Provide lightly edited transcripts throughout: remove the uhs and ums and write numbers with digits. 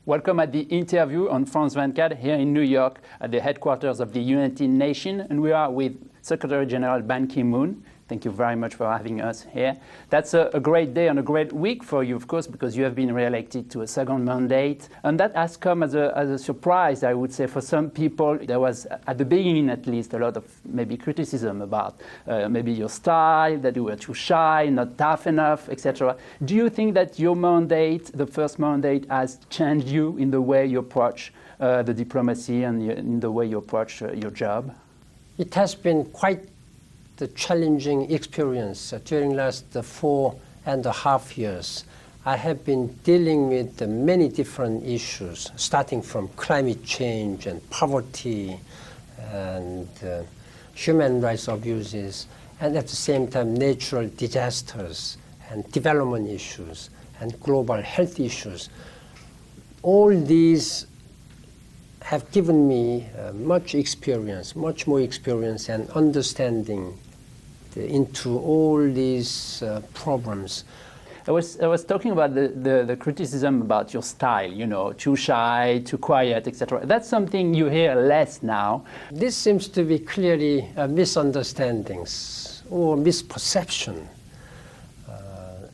Welcome at the interview on France 24 here in New York at the headquarters of the United Nations, and we are with Secretary General Ban Ki-moon. Thank you very much for having us here. That's a great day and a great week for you, of course, because you have been re-elected to a second mandate. And that has come as a surprise, I would say, for some people. There was, at the beginning at least, a lot of maybe criticism about maybe your style, that you were too shy, not tough enough, etc. Do you think that your mandate, the first mandate, has changed you in the way you approach the diplomacy and in the way you approach your job? It has been quite the challenging experience during last 4.5 years. I have been dealing with many different issues, starting from climate change and poverty and human rights abuses, and at the same time natural disasters and development issues and global health issues. All these have given me much experience, much more experience and understanding into all these problems. I was talking about the criticism about your style, you know, too shy, too quiet, etc. That's something you hear less now. This seems to be clearly misunderstandings or misperception.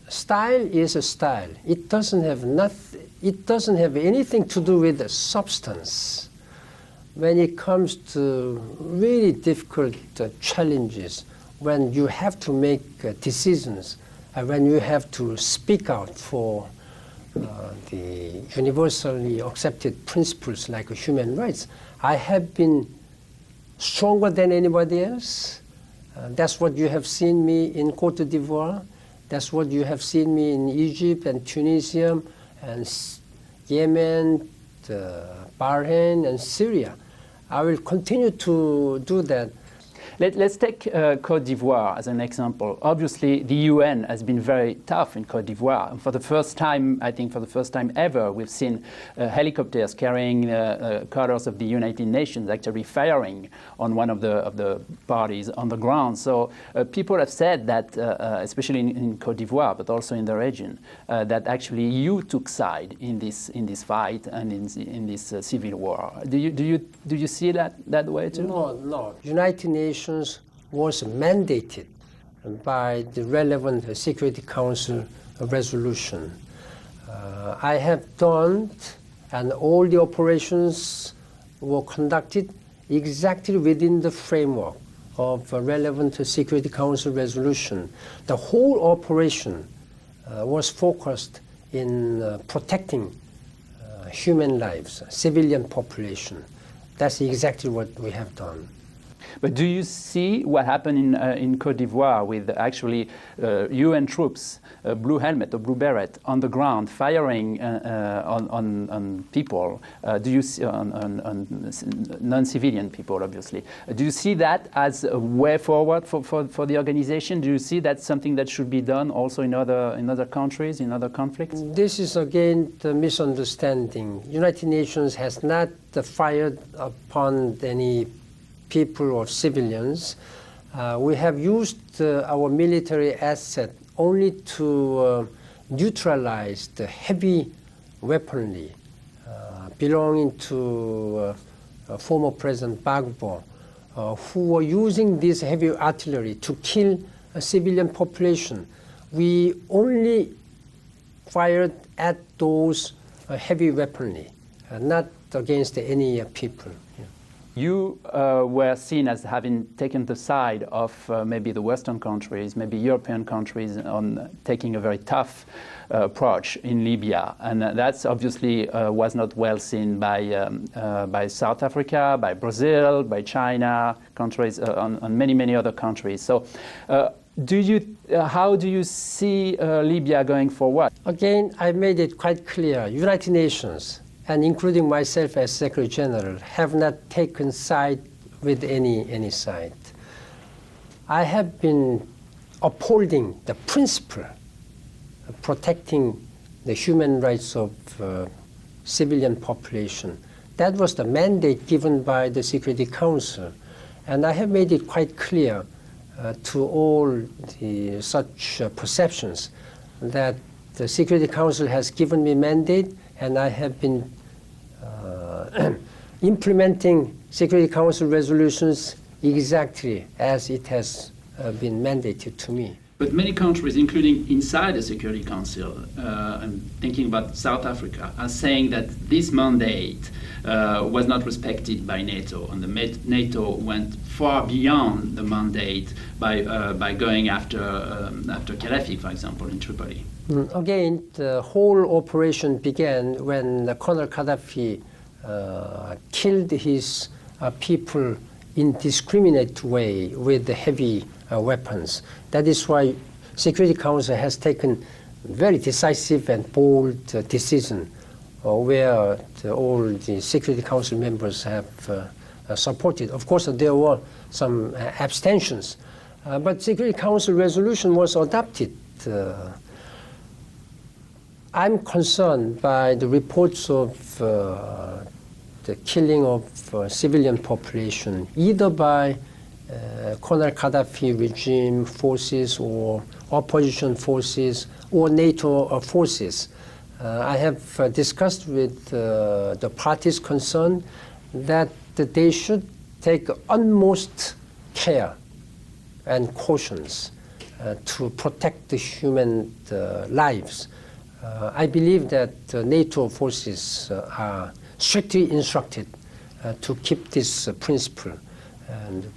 Style is a style. It doesn't have anything to do with the substance. When it comes to really difficult challenges, when you have to make decisions, when you have to speak out for the universally accepted principles like human rights, I have been stronger than anybody else. That's what you have seen me in Côte d'Ivoire. That's what you have seen me in Egypt and Tunisia and Yemen, Bahrain and Syria. I will continue to do that. Let's take Côte d'Ivoire as an example. Obviously, the UN has been very tough in Côte d'Ivoire. And for the first time, I think for the first time ever, we've seen helicopters carrying colors of the United Nations actually firing on one of the parties on the ground. So people have said that, especially in Côte d'Ivoire, but also in the region, that actually you took side in this fight and in this civil war. Do you see that way too? No. United Nations was mandated by the relevant Security Council resolution. I have done, and all the operations were conducted exactly within the framework of a relevant Security Council resolution. The whole operation was focused in protecting human lives, civilian population. That's exactly what we have done. But do you see what happened in Côte d'Ivoire with actually UN troops, blue helmet or blue beret, on the ground firing on people? Do you see on non-civilian people, obviously? Do you see that as a way forward for the organization? Do you see that's something that should be done also in other countries, in other conflicts? This is again the misunderstanding. United Nations has not fired upon any people or civilians. We have used our military asset only to neutralize the heavy weaponry belonging to former President Gbagbo, who were using this heavy artillery to kill a civilian population. We only fired at those heavy weaponry, not against any people. Yeah. You were seen as having taken the side of maybe the Western countries, maybe European countries, on taking a very tough approach in Libya, and that's obviously was not well seen by South Africa, by Brazil, by China, countries, on many other countries. So, how do you see Libya going forward? Again, I made it quite clear. United Nations, and including myself as Secretary General, have not taken side with any side. I have been upholding the principle of protecting the human rights of civilian population. That was the mandate given by the Security Council. And I have made it quite clear to all such perceptions that the Security Council has given me mandate, and I have been implementing Security Council resolutions exactly as it has been mandated to me. But many countries, including inside the Security Council, I'm thinking about South Africa, are saying that this mandate was not respected by NATO, and the NATO went far beyond the mandate by going after Gaddafi, for example, in Tripoli. Again, the whole operation began when Colonel Gaddafi killed his people in indiscriminate way with the heavy weapons. That is why Security Council has taken very decisive and bold decision where all the Security Council members have supported. Of course, there were some abstentions, but Security Council resolution was adopted. I'm concerned by the reports of the killing of civilian population, either by Colonel Gaddafi regime forces or opposition forces or NATO forces. I have discussed with the parties concerned that they should take utmost care and cautions to protect the human lives. I believe that NATO forces are strictly instructed to keep this principle, and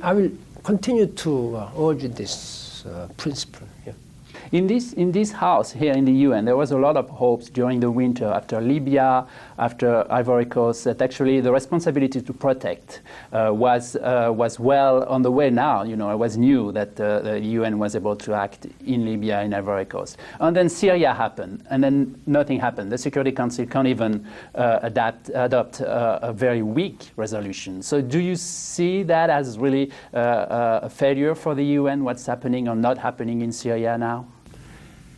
I will continue to urge this principle. Yeah. In this house here in the UN, there was a lot of hopes during the winter after Libya, after Ivory Coast, that actually the responsibility to protect was well on the way now. You know, it was new that the UN was able to act in Libya, in Ivory Coast. And then Syria happened, and then nothing happened. The Security Council can't even adopt a very weak resolution. So do you see that as really a failure for the UN, what's happening or not happening in Syria now?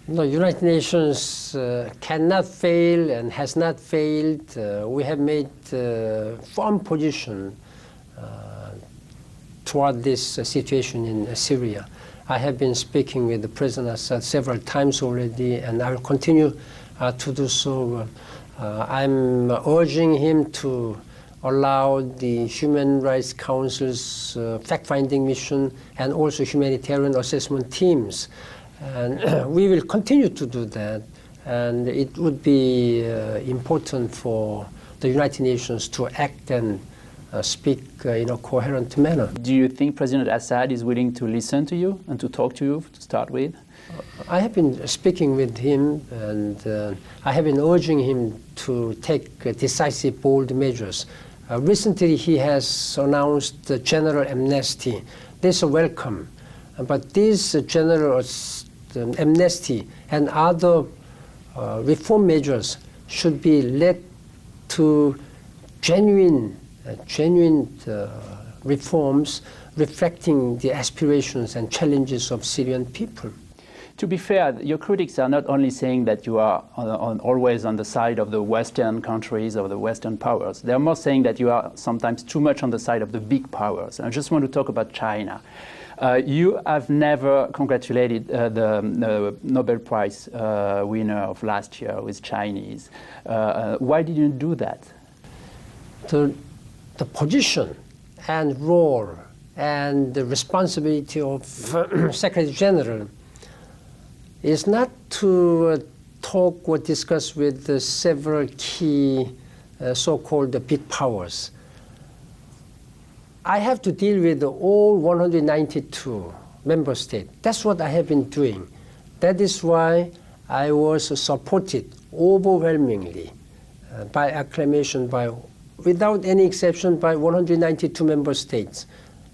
No, United Nations cannot fail and has not failed. We have made firm position toward this situation in Syria. I have been speaking with the President Assad several times already, and I will continue to do so. I'm urging him to allow the Human Rights Council's fact-finding mission and also humanitarian assessment teams. And we will continue to do that, and it would be important for the United Nations to act and speak in a coherent manner. Do you think President Assad is willing to listen to you and to talk to you to start with? I have been speaking with him, and I have been urging him to take decisive, bold measures. Recently, he has announced the general amnesty. This is welcome, but this general amnesty and other reform measures should be led to genuine reforms reflecting the aspirations and challenges of Syrian people. To be fair, your critics are not only saying that you are always on the side of the Western countries or the Western powers. They're more saying that you are sometimes too much on the side of the big powers. And I just want to talk about China. You have never congratulated the Nobel Prize winner of last year, who is Chinese. Why did you do that? The position and role and the responsibility of Secretary General is not to talk or discuss with several key so-called big powers. I have to deal with all 192 member states. That's what I have been doing. That is why I was supported overwhelmingly by acclamation, without any exception, by 192 member states.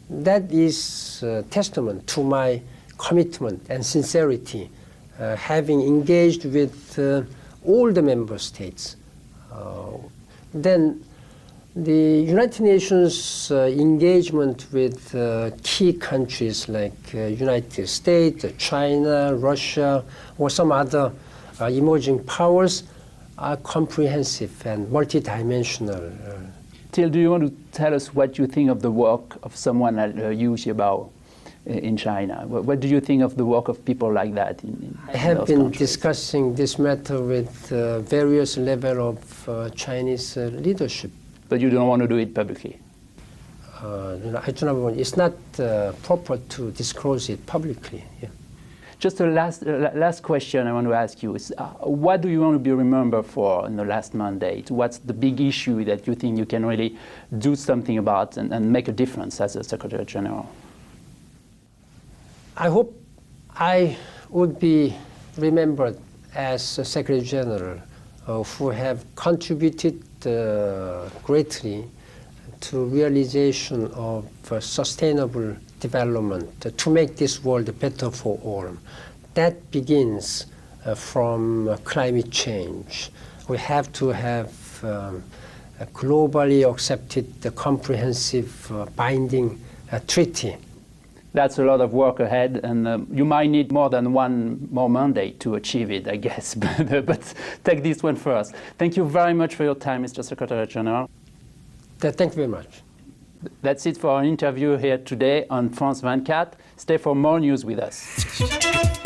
That is testament to my commitment and sincerity, having engaged with all the member states. Then the United Nations engagement with key countries like United States, China, Russia, or some other emerging powers are comprehensive and multidimensional. Till, do you want to tell us what you think of the work of someone like Liu Xiaobo? in China. What do you think of the work of people like that I have been countries? discussing this matter with various levels of Chinese leadership. But you don't want to do it publicly? I do not want. It's not proper to disclose it publicly. Yeah. Just a last question I want to ask you is, what do you want to be remembered for in the last mandate? What's the big issue that you think you can really do something about and make a difference as a Secretary General? I hope I would be remembered as a Secretary General who have contributed greatly to realization of sustainable development to make this world better for all. That begins from climate change. We have to have a globally accepted, comprehensive, binding treaty. That's a lot of work ahead, and you might need more than one more mandate to achieve it, I guess. But take this one first. Thank you very much for your time, Mr. Secretary General. Thank you very much. That's it for our interview here today on France 24. Stay for more news with us.